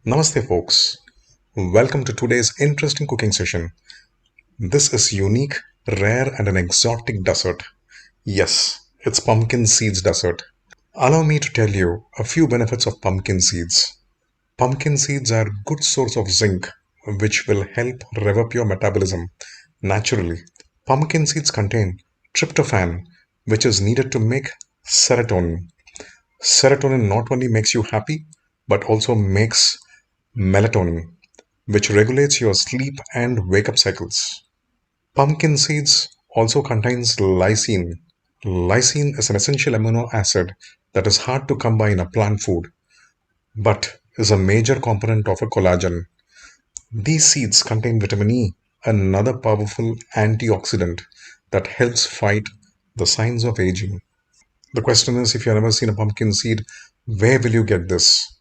Namaste, folks. Welcome to today's interesting cooking session. This is unique, rare, and an exotic dessert. Yes, it's pumpkin seeds dessert. Allow me to tell you a few benefits of pumpkin seeds. Pumpkin seeds are a good source of zinc, which will help rev up your metabolism naturally. Pumpkin seeds contain tryptophan, which is needed to make serotonin. Serotonin not only makes you happy, but also makes melatonin, which regulates your sleep and wake up cycles. Pumpkin seeds also contains lysine. Lysine is an essential amino acid that is hard to come by in a plant food, but is a major component of a collagen. These seeds contain vitamin E, another powerful antioxidant that helps fight the signs of aging. The question is, if you've never seen a pumpkin seed, where will you get this?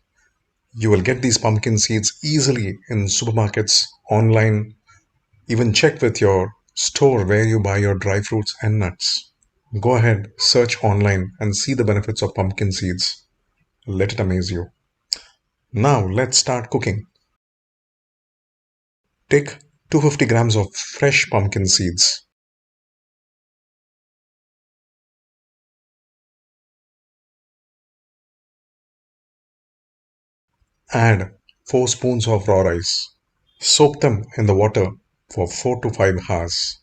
You will get these pumpkin seeds easily in supermarkets, online. Even check with your store where you buy your dry fruits and nuts. Go ahead, search online and see the benefits of pumpkin seeds. Let it amaze you. Now let's start cooking. Take 250 grams of fresh pumpkin seeds. Add 4 spoons of raw rice. Soak them in the water for 4 to 5 hours.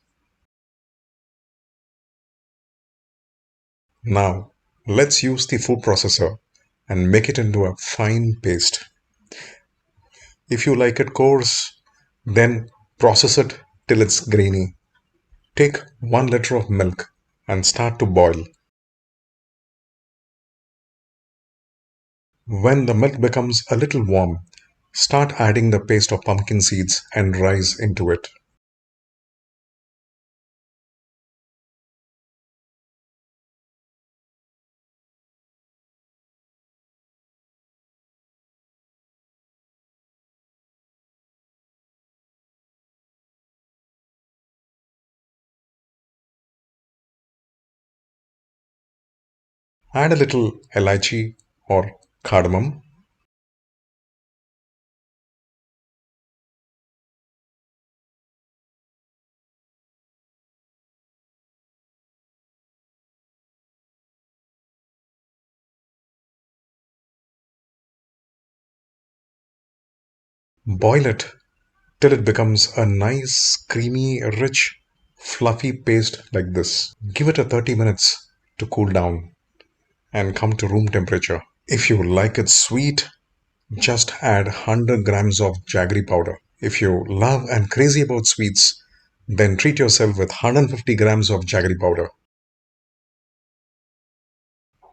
Now let's use the food processor and make it into a fine paste. If you like it coarse, then process it till it's grainy. Take 1 liter of milk and start to boil. When the milk becomes a little warm, start adding the paste of pumpkin seeds and rice into it. Add a little elaichi or cardamom. Boil it till it becomes a nice, creamy, rich, fluffy paste like this. Give it a 30 minutes to cool down and come to room temperature. If you like it sweet, just add 100 grams of jaggery powder. If you love and crazy about sweets, then treat yourself with 150 grams of jaggery powder.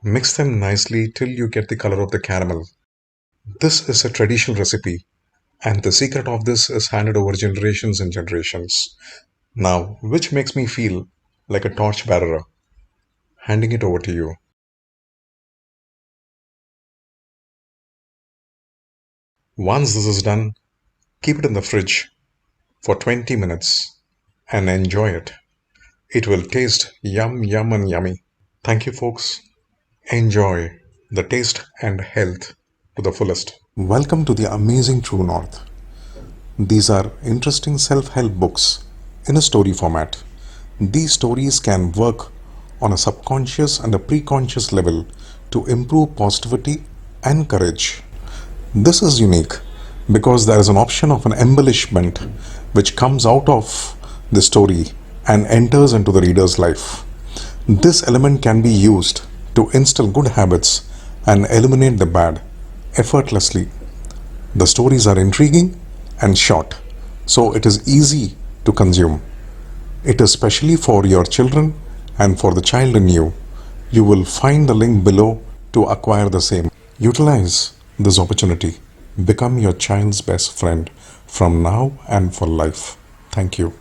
Mix them nicely till you get the color of the caramel. This is a traditional recipe, and the secret of this is handed over generations and generations. Now, which makes me feel like a torch bearer, handing it over to you. Once this is done, keep it in the fridge for 20 minutes and enjoy it. It will taste yum, yum, and yummy. Thank you, folks. Enjoy the taste and health to the fullest. Welcome to the amazing True North. These are interesting self help books in a story format. These stories can work on a subconscious and a preconscious level to improve positivity and courage. This is unique because there is an option of an embellishment which comes out of the story and enters into the reader's life. This element can be used to instill good habits and eliminate the bad effortlessly. The stories are intriguing and short, so it is easy to consume. It is specially for your children and for the child in you. You will find the link below to acquire the same. Utilize this opportunity. Become your child's best friend from now and for life. Thank you.